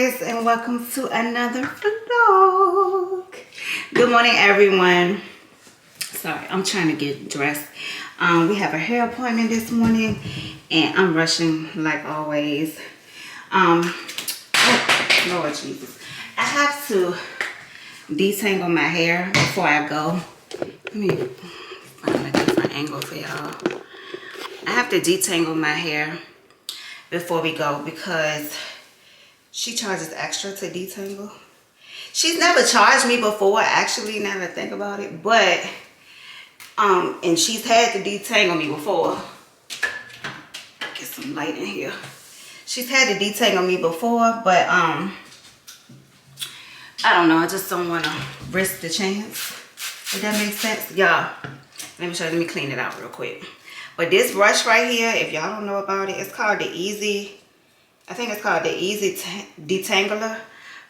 guys, and welcome to another vlog. Good morning, everyone. Sorry, I'm trying to get dressed. We have a hair appointment this morning and I'm rushing like always. Oh, Lord Jesus, I have to detangle my hair before I go. Let me find a different angle for y'all. I have to detangle my hair before we go because she charges extra to detangle. She's never charged me before, actually, now that I think about it. But, and she's had to detangle me before. Get some light in here. She's had to detangle me before, but, I don't know. I just don't want to risk the chance. If that makes sense. Y'all, let me show you. Let me clean it out real quick. But this brush right here, if y'all don't know about it, it's called the Easy. I think it's called the Easy Detangler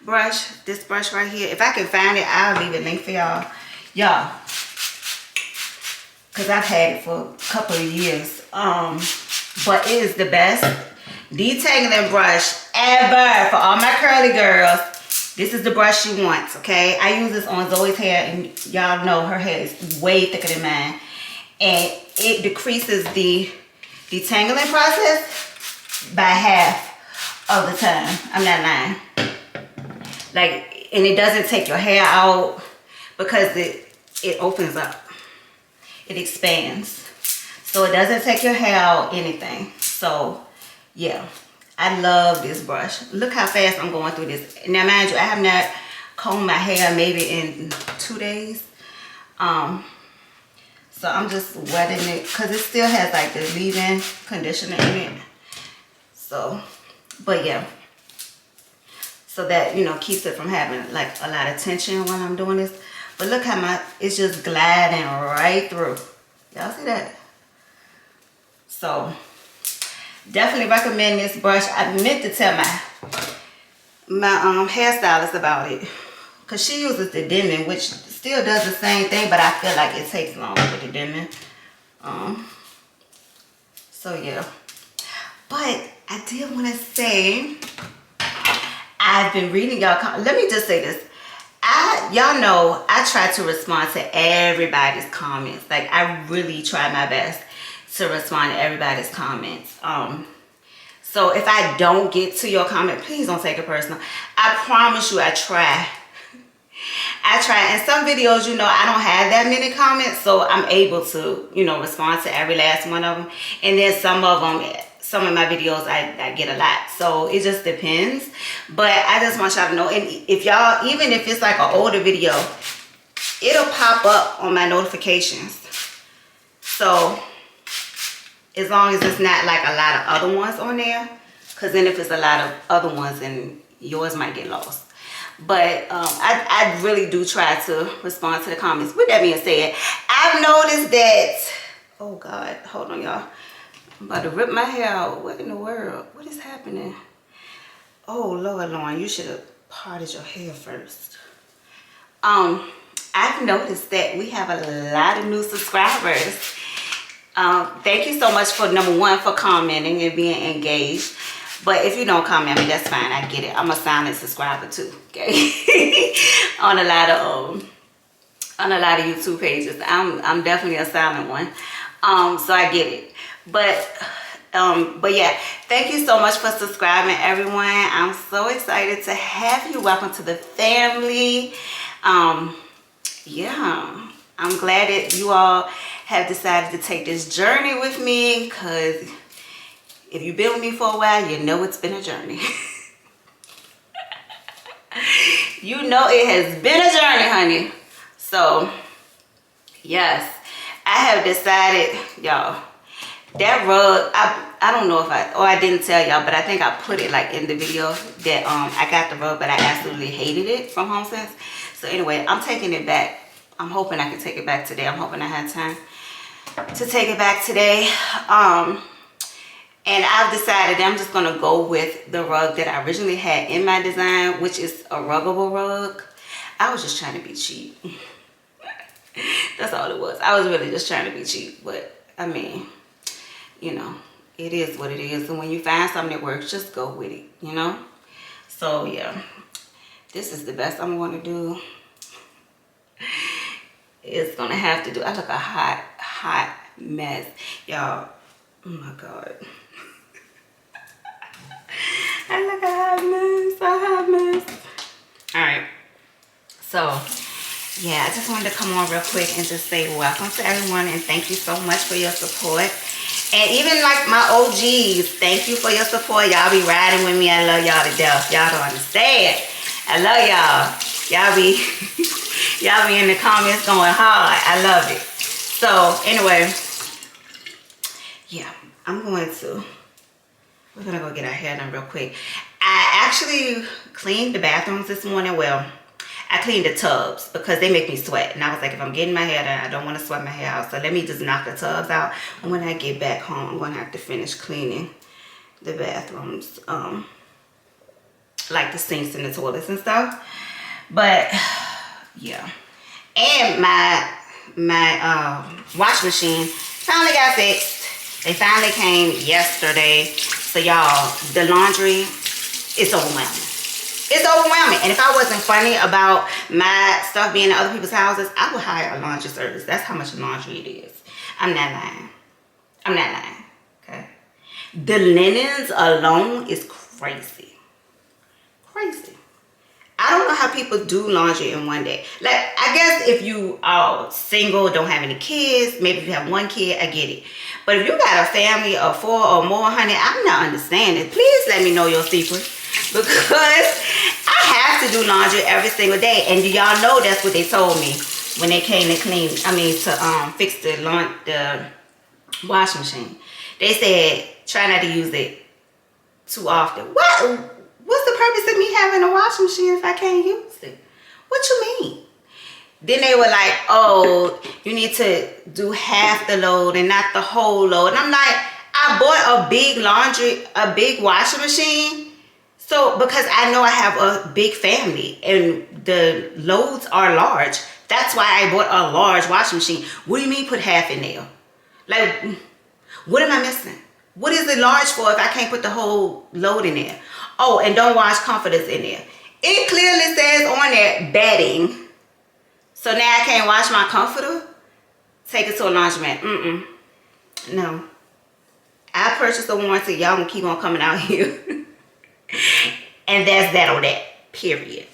brush. This brush right here. If I can find it, I'll leave a link for y'all. Y'all. Because I've had it for a couple of years. But it is the best detangling brush ever for all my curly girls. This is the brush you want, okay? I use this on Zoe's hair, and y'all know her hair is way thicker than mine. And it decreases the detangling process by half of the time. I'm not lying. Like, and it doesn't take your hair out because it opens up. It expands. So it doesn't take your hair out, anything. So, yeah. I love this brush. Look how fast I'm going through this. Now, mind you, I have not combed my hair maybe in 2 days. So I'm just wetting it because it still has like the leave-in conditioner in it. So, but yeah. So that, you know, keeps it from having like a lot of tension while I'm doing this. But look how it's just gliding right through. Y'all see that? So, definitely recommend this brush. I meant to tell my hairstylist about it. Because she uses the dimming, which still does the same thing, but I feel like it takes longer with the dimming. So yeah. But I did want to say, I've been reading y'all. Let me just say this. Y'all know I try to respond to everybody's comments. Like, I really try my best to respond to everybody's comments. So if I don't get to your comment, please don't take it personal. I promise you I try. I try. In some videos, you know, I don't have that many comments, so I'm able to, you know, respond to every last one of them. And then some of my videos, I get a lot. So it just depends. But I just want y'all to know, and if y'all, even if it's like an older video, it'll pop up on my notifications. So as long as it's not like a lot of other ones on there, because then if it's a lot of other ones, then yours might get lost. But I really do try to respond to the comments. With that being said, I've noticed that, oh God, hold on y'all. I'm about to rip my hair out. What in the world? What is happening? Oh Lord, Lauren, you should have parted your hair first. I've noticed that we have a lot of new subscribers. Thank you so much for, number one, for commenting and being engaged. But if you don't comment, I mean, that's fine. I get it. I'm a silent subscriber too, okay? on a lot of YouTube pages. I'm definitely a silent one. So I get it. But yeah, thank you so much for subscribing, everyone. I'm so excited to have you. Welcome to the family. Yeah, I'm glad that you all have decided to take this journey with me, because if you've been with me for a while, you know it's been a journey. You know it has been a journey, honey. So, yes, I have decided, y'all, that rug, I don't know if I didn't tell y'all, but I think I put it like in the video that I got the rug, but I absolutely hated it from HomeSense. So anyway, I'm taking it back. I'm hoping I can take it back today. I'm hoping I have time to take it back today. And I've decided I'm just going to go with the rug that I originally had in my design, which is a ruggable rug. I was just trying to be cheap. That's all it was. I was really just trying to be cheap. But, I mean, you know, it is what it is. And when you find something that works, just go with it, you know. So yeah, this is the best I'm going to do. It's gonna have to do. I look a hot mess, y'all. Oh my god. I look a hot mess. All right. So yeah, I just wanted to come on real quick and just say welcome to everyone and thank you so much for your support. And even like my OGs, thank you for your support. Y'all be riding with me. I love y'all to death. Y'all don't understand. I love y'all. Y'all be y'all be in the comments going hard. I love it. So anyway, yeah, we're gonna go get our hair done real quick. I actually cleaned the bathrooms this morning. Well, I cleaned the tubs because they make me sweat. And I was like, if I'm getting my hair done, I don't want to sweat my hair out. So let me just knock the tubs out. And when I get back home, I'm going to have to finish cleaning the bathrooms. Like the sinks and the toilets and stuff. But, yeah. And my wash machine finally got fixed. They finally came yesterday. So, y'all, the laundry is overwhelming. It's overwhelming. And if I wasn't funny about my stuff being in other people's houses, I would hire a laundry service. That's how much laundry it is. I'm not lying. I'm not lying. Okay. The linens alone is crazy. Crazy. I don't know how people do laundry in one day. Like, I guess if you are single, don't have any kids, maybe if you have one kid, I get it. But if you got a family of 4 or more, honey, I'm not understanding. Please let me know your secret. Because I have to do laundry every single day. And do y'all know that's what they told me when they came to fix the wash machine. They said, try not to use it too often. What's the purpose of me having a washing machine if I can't use it? What you mean? Then they were like, oh, you need to do half the load and not the whole load. And I'm like, I bought a big washing machine. So, because I know I have a big family and the loads are large. That's why I bought a large washing machine. What do you mean put half in there? Like, what am I missing? What is it large for if I can't put the whole load in there? Oh, and don't wash comforters in there. It clearly says on there, bedding. So now I can't wash my comforter? Take it to a laundromat. No. I purchased a warranty. Y'all gonna keep on coming out here. And that's that on that, period.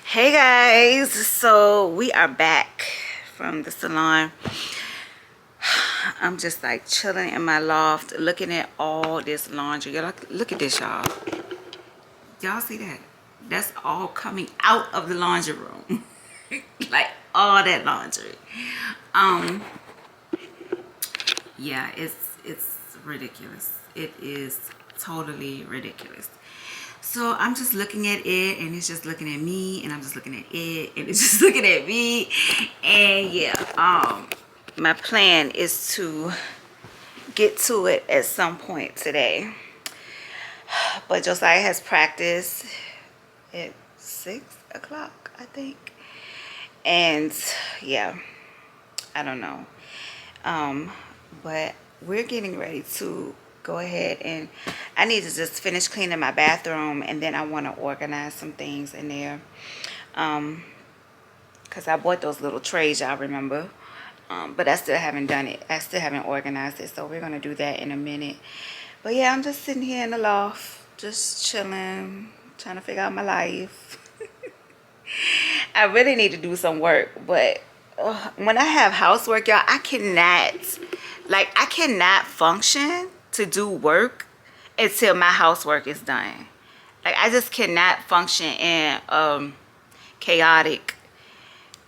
Hey guys, so we are back from the salon. I'm just like chilling in my loft looking at all this laundry. Look at this, y'all. Y'all see that? That's all coming out of the laundry room. Like all that laundry. Yeah, it's ridiculous. It is totally ridiculous. So I'm just looking at it and it's just looking at me and I'm just looking at it and it's just looking at me. And yeah, my plan is to get to it at some point today. But Josiah has practice at 6 o'clock, I think. And yeah, I don't know. But we're getting ready to go ahead and I need to just finish cleaning my bathroom and then I want to organize some things in there. Because I bought those little trays, y'all remember. But I still haven't done it. I still haven't organized it. So we're going to do that in a minute. But yeah, I'm just sitting here in the loft, just chilling, trying to figure out my life. I really need to do some work. But when I have housework, y'all, I cannot function to do work until my housework is done. Like, I just cannot function in chaotic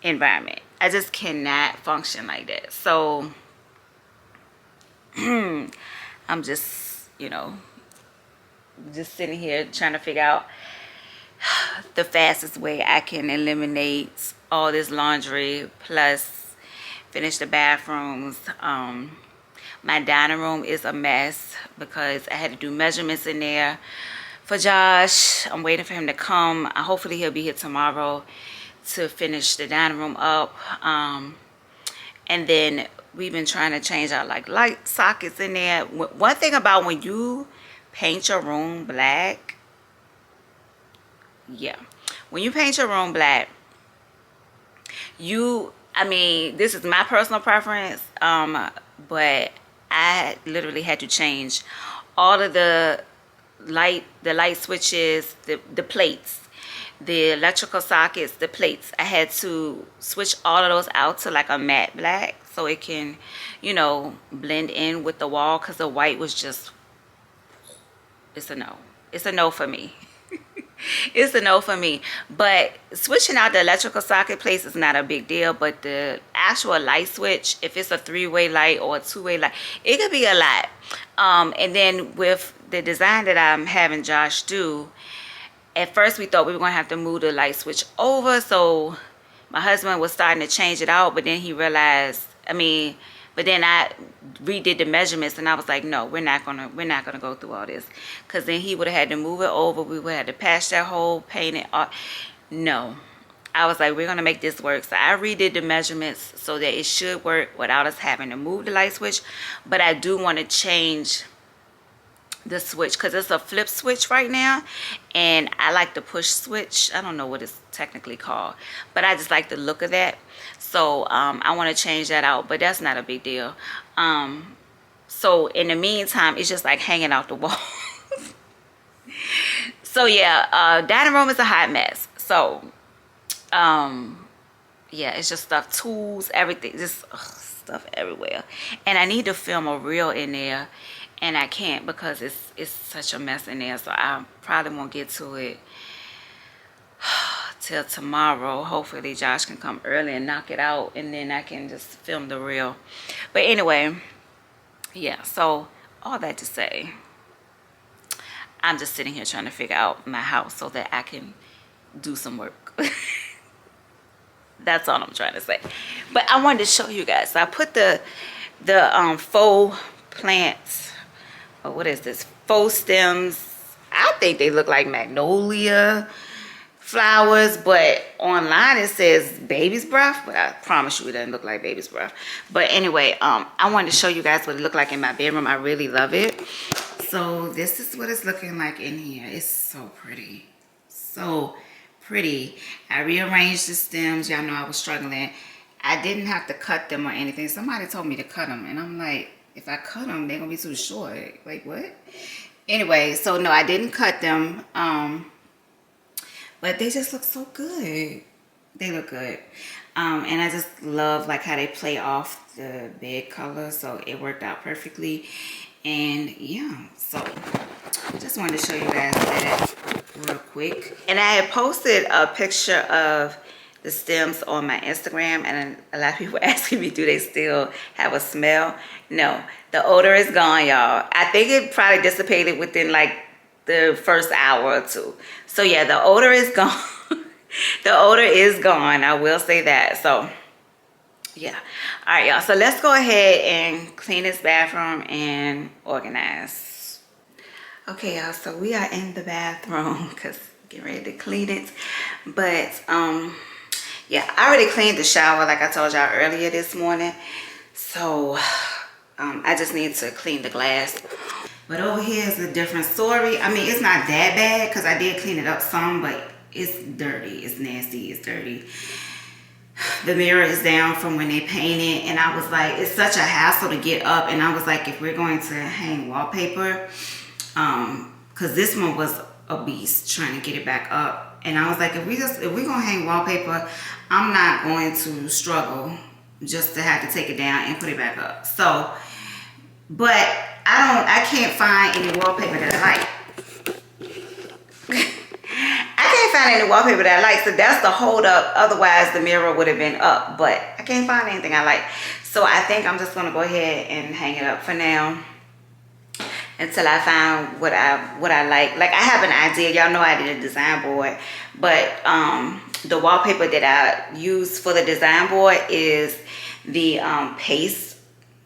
environment. I just cannot function like that. So I'm just, just sitting here trying to figure out the fastest way I can eliminate all this laundry, plus finish the bathrooms. My dining room is a mess because I had to do measurements in there for Josh. I'm waiting for him to come. Hopefully he'll be here tomorrow to finish the dining room up. And then we've been trying to change out like light sockets in there. One thing about when you paint your room black, yeah, when you paint your room black, I mean, this is my personal preference, but I literally had to change all of the light switches, the plates, the electrical sockets, the plates. I had to switch all of those out to like a matte black so it can, you know, blend in with the wall, because the white was just, it's a no. It's a no for me. It's a no for me. But switching out the electrical socket place is not a big deal, but the actual light switch, if it's a 3-way light or a 2-way light, it could be a lot. And then with the design that I'm having Josh do, at first we thought we were going to have to move the light switch over, so my husband was starting to change it out, but then he realized, but then I redid the measurements, and I was like, no, we're not gonna go through all this, because then he would have had to move it over. We would have had to patch that hole, paint it. No, I was like, we're gonna make this work. So I redid the measurements so that it should work without us having to move the light switch. But I do want to change the switch because it's a flip switch right now, and I like the push switch. I don't know what it's technically called, but I just like the look of that. So I want to change that out, but that's not a big deal. So in the meantime, it's just like hanging out the wall. So yeah, dining room is a hot mess. So yeah, it's just stuff, tools, everything, just stuff everywhere. And I need to film a reel in there, and I can't because it's such a mess in there. So I probably won't get to it till tomorrow. Hopefully Josh can come early and knock it out, and then I can just film the reel. But anyway, yeah, so all that to say, I'm just sitting here trying to figure out my house so that I can do some work. That's all I'm trying to say. But I wanted to show you guys. So I put the faux plants, or what is this, faux stems. I think they look like magnolia flowers, but online it says baby's breath, but I promise you it doesn't look like baby's breath. But anyway, I wanted to show you guys what it looked like in my bedroom. I really love it. So this is what it's looking like in here. It's so pretty, so pretty. I rearranged the stems. Y'all know I was struggling. I didn't have to cut them or anything. Somebody told me to cut them, and I'm like, if I cut them, they're gonna be too short. Like, what? Anyway, so no, I didn't cut them. But they just look so good. They look good. And I just love like how they play off the bed color. So it worked out perfectly. And yeah, so just wanted to show you guys that real quick. And I had posted a picture of the stems on my Instagram, and a lot of people asking me, do they still have a smell? No, the odor is gone, y'all. I think it probably dissipated within like the first hour or two. So yeah, the odor is gone. The odor is gone, I will say that. So yeah, all right, y'all, so let's go ahead and clean this bathroom and organize. Okay, y'all, so we are in the bathroom because getting ready to clean it. But yeah, I already cleaned the shower like I told y'all earlier this morning. So I just need to clean the glass. But over here is a different story. I mean, it's not that bad because I did clean it up some, but it's dirty. It's nasty. It's dirty. The mirror is down from when they painted, and I was like, it's such a hassle to get up. And I was like, if we're going to hang wallpaper, because this one was a beast trying to get it back up. And I was like, if we're gonna hang wallpaper, I'm not going to struggle just to have to take it down and put it back up. So, but I can't find any wallpaper that I like. I can't find any wallpaper that I like, so that's the hold up. Otherwise the mirror would have been up, but I can't find anything I like. So I think I'm just gonna go ahead and hang it up for now until I find what I like. Like, I have an idea. Y'all know I did a design board, but the wallpaper that I use for the design board is the paste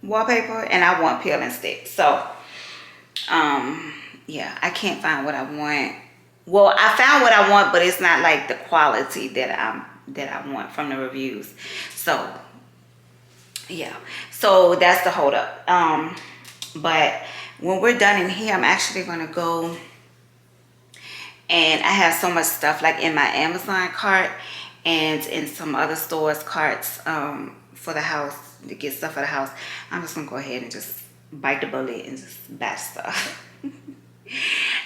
wallpaper, and I want peel and stick. So yeah, I can't find what I want. Well, I found what I want, but it's not like the quality that I want from the reviews. So yeah, so that's the hold up. But when we're done in here, I'm actually gonna go And I have so much stuff like in my Amazon cart and in some other stores carts for the house, to get stuff for the house. I'm just gonna go ahead and just bite the bullet and just buy stuff.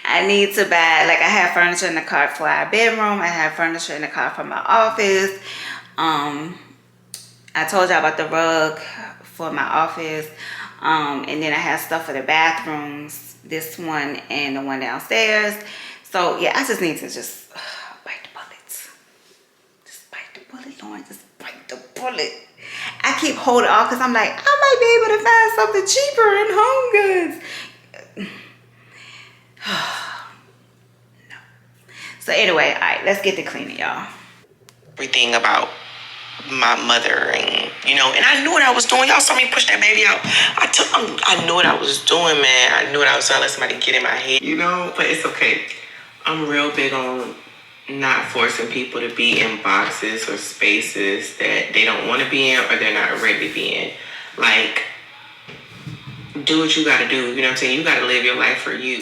I need to buy, like I have furniture in the cart for our bedroom. I have furniture in the cart for my office. I told y'all about the rug for my office. And then I have stuff for the bathrooms, this one and the one downstairs. So yeah, I just need to just bite the bullets. Just bite the bullet, Lauren. Just bite the bullet. I keep holding off because I'm like, I might be able to find something cheaper in Home Goods. No. So anyway, all right, let's get to cleaning, y'all. Everything about my mother, and you know, and I knew what I was doing. Y'all saw me push that baby out. I knew what I was doing, man. I knew what I was trying to let somebody get in my head, you know. But it's okay. I'm real big on not forcing people to be in boxes or spaces that they don't want to be in or they're not ready to be in. Like, do what you got to do. You know what I'm saying? You got to live your life for you.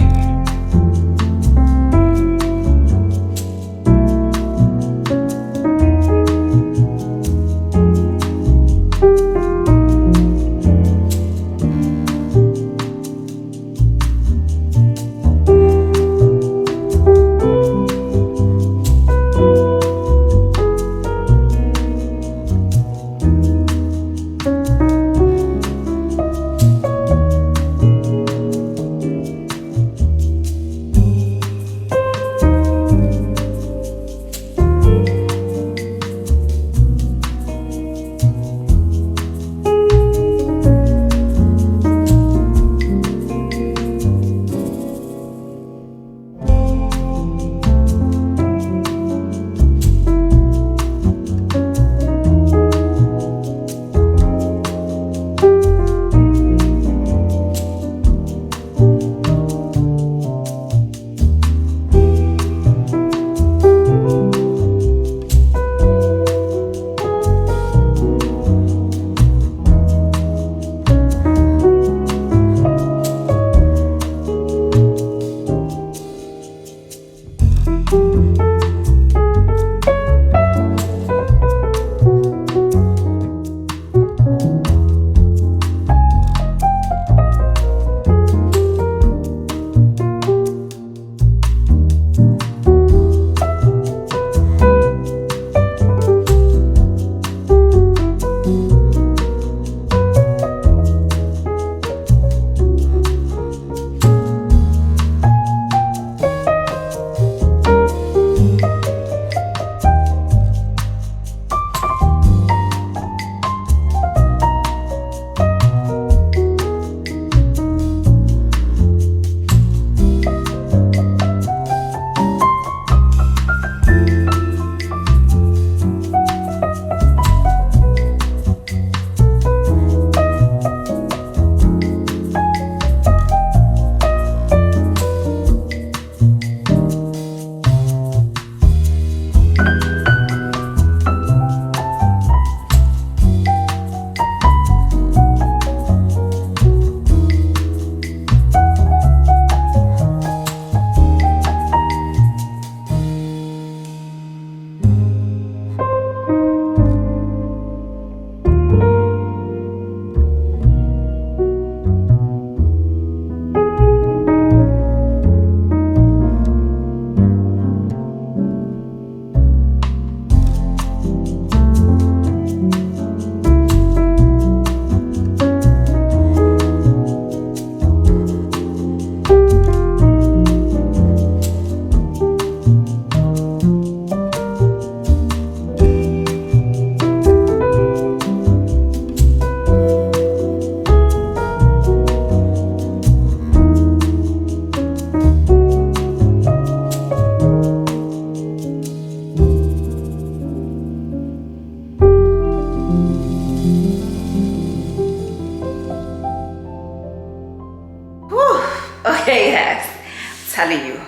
Okay, guys, I'm telling you,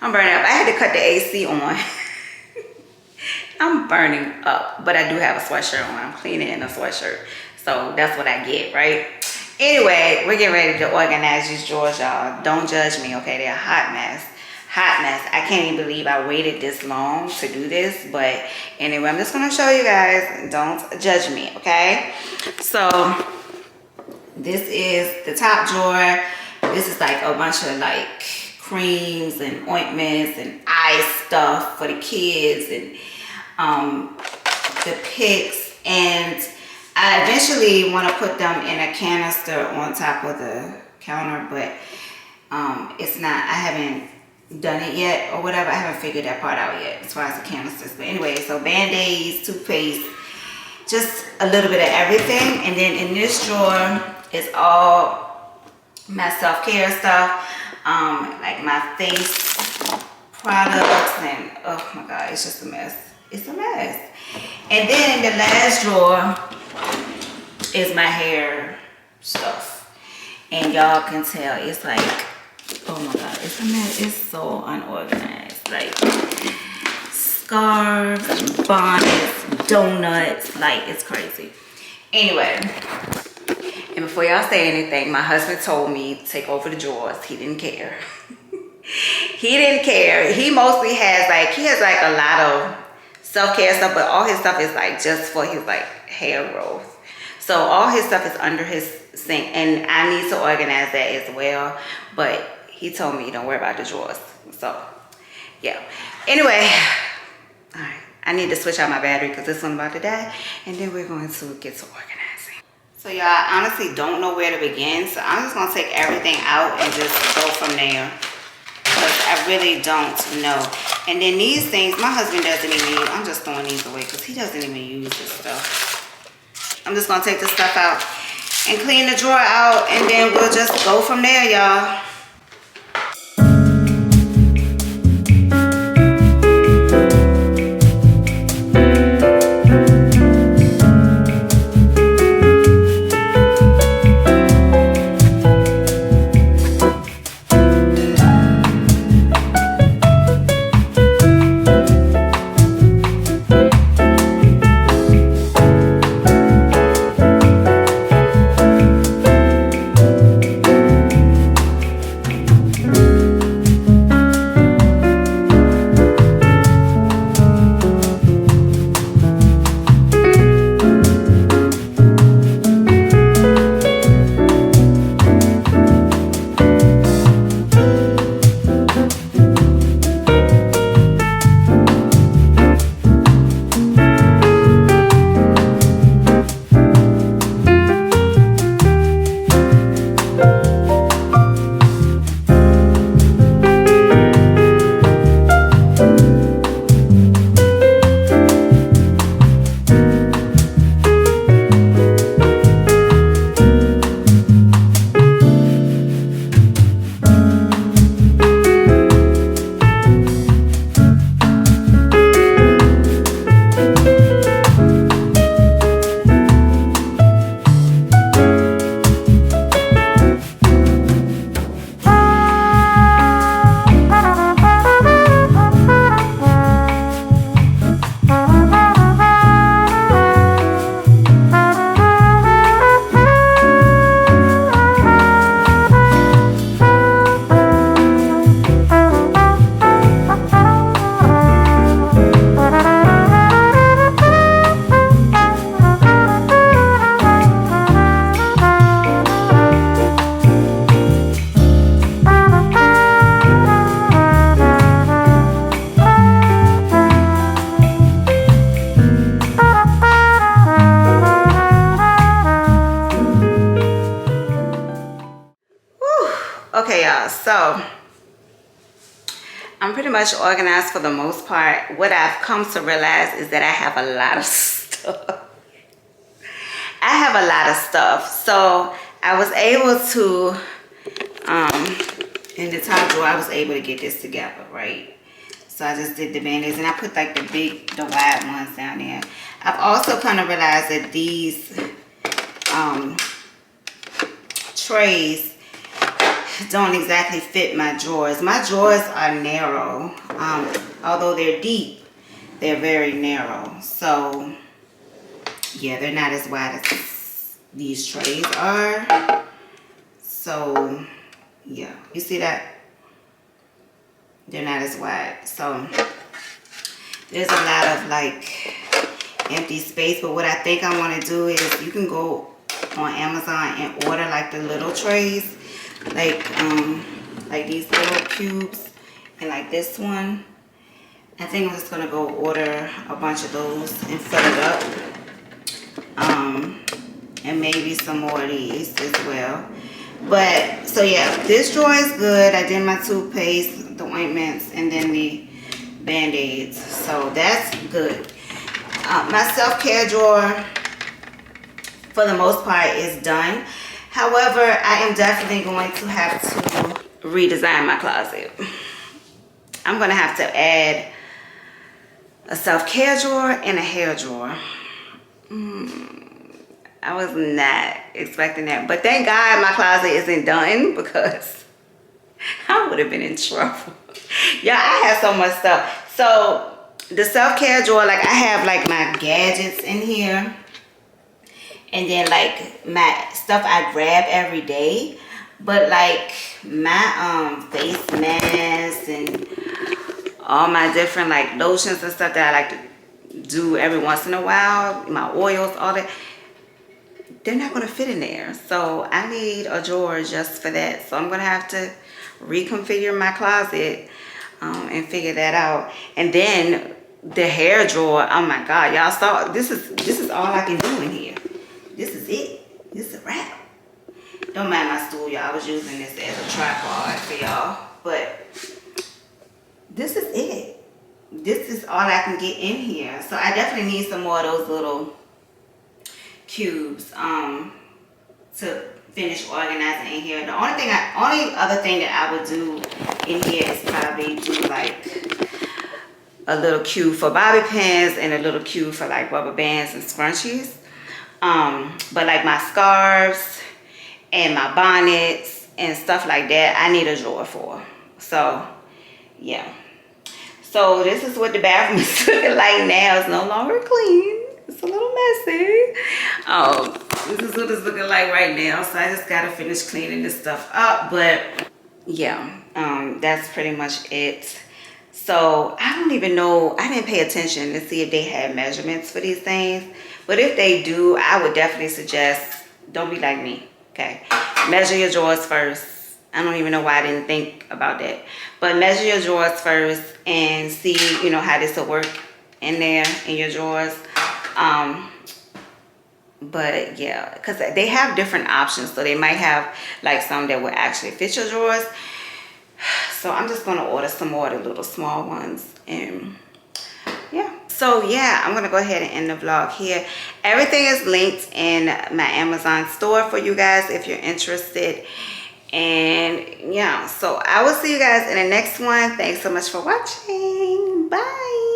I'm burning up. I had to cut the AC on. I'm burning up, but I do have a sweatshirt on. I'm cleaning in a sweatshirt, so that's what I get, right? Anyway, we're getting ready to organize these drawers, y'all. Don't judge me, okay? They're a hot mess. hot mess. I can't even believe I waited this long to do this, but anyway, I'm just gonna show you guys. Don't judge me, okay? So this is the top drawer. This is like a bunch of like creams and ointments and eye stuff for the kids and the picks, and I eventually want to put them in a canister on top of the counter, but it's not, I haven't done it yet or whatever. I haven't figured that part out yet as far as the canisters. But anyway, so Band-Aids, toothpaste, just a little bit of everything. And then in this drawer is all my self-care stuff, like my face products, and oh my god, it's just a mess. It's a mess. And then the last drawer is my hair stuff, and y'all can tell it's like, oh my god, it's a mess. It's so unorganized, like scarves and bonnets, donuts, like it's crazy. Anyway, and before y'all say anything, my husband told me to take over the drawers. He didn't care. He didn't care. He mostly has like, he has like a lot of self-care stuff, but all his stuff is like just for his like hair growth. So all his stuff is under his sink, and I need to organize that as well. But he told me don't worry about the drawers. So yeah. Anyway, all right. I need to switch out my battery because this one's about to die, and then we're going to get to organizing. So y'all, I honestly don't know where to begin. So I'm just gonna take everything out and just go from there, because I really don't know. And then these things, my husband doesn't even use. I'm just throwing these away because he doesn't even use this stuff. I'm just gonna take this stuff out and clean the drawer out, and then we'll just go from there, y'all. Okay, y'all, so I'm pretty much organized for the most part. What I've come to realize is that I have a lot of stuff. I have a lot of stuff. So I was able to, in the top drawer, I was able to get this together, right? So I just did the Band-Aids, and I put like the wide ones down there. I've also kind of realized that these trays don't exactly fit my drawers. My drawers are narrow. Although they're deep, they're very narrow. So yeah, they're not as wide as these trays are. So yeah, you see that? they're not as wide. So there's a lot of like empty space. But what I think I want to do is you can go on Amazon and order like the little trays, like these little cubes, and like this one. I think I'm just gonna go order a bunch of those and fill it up. And maybe some more of these as well. But so yeah, this drawer is good. I did my toothpaste, the ointments, and then the band-aids. So that's good. My self-care drawer, for the most part, is done. However, I am definitely going to have to redesign my closet. I'm going to have to add a self-care drawer and a hair drawer. I was not expecting that. But thank God my closet isn't done, because I would have been in trouble. Yeah, I have so much stuff. So the self-care drawer, like I have like my gadgets in here. And then like my stuff I grab every day. But like my face masks and all my different like lotions and stuff that I like to do every once in a while, my oils, all that, they're not going to fit in there. So I need a drawer just for that. So I'm going to have to reconfigure my closet and figure that out. And then the hair drawer, oh my God, y'all saw, this is all I can do in here. This is it. This is a wrap. Don't mind my stool, y'all. I was using this as a tripod for y'all. But this is it. This is all I can get in here. So I definitely need some more of those little cubes to finish organizing in here. The only other thing that I would do in here is probably do like a little cube for bobby pins and a little cube for like rubber bands and scrunchies. But like my scarves and my bonnets and stuff like that, I need a drawer for. So yeah. So this is what the bathroom is looking like now. It's no longer clean. It's a little messy. This is what it's looking like right now. So I just gotta finish cleaning this stuff up. But yeah, that's pretty much it. So I don't even know, I didn't pay attention to see if they had measurements for these things. But if they do, I would definitely suggest, don't be like me, okay? Measure your drawers first. I don't even know why I didn't think about that. But measure your drawers first and see, you know, how this will work in there in your drawers. But yeah, because they have different options. So they might have like some that will actually fit your drawers. So I'm just going to order some more of the little small ones. And yeah. So yeah, I'm going to go ahead and end the vlog here. Everything is linked in my Amazon store for you guys if you're interested. And yeah, so I will see you guys in the next one. Thanks so much for watching. Bye.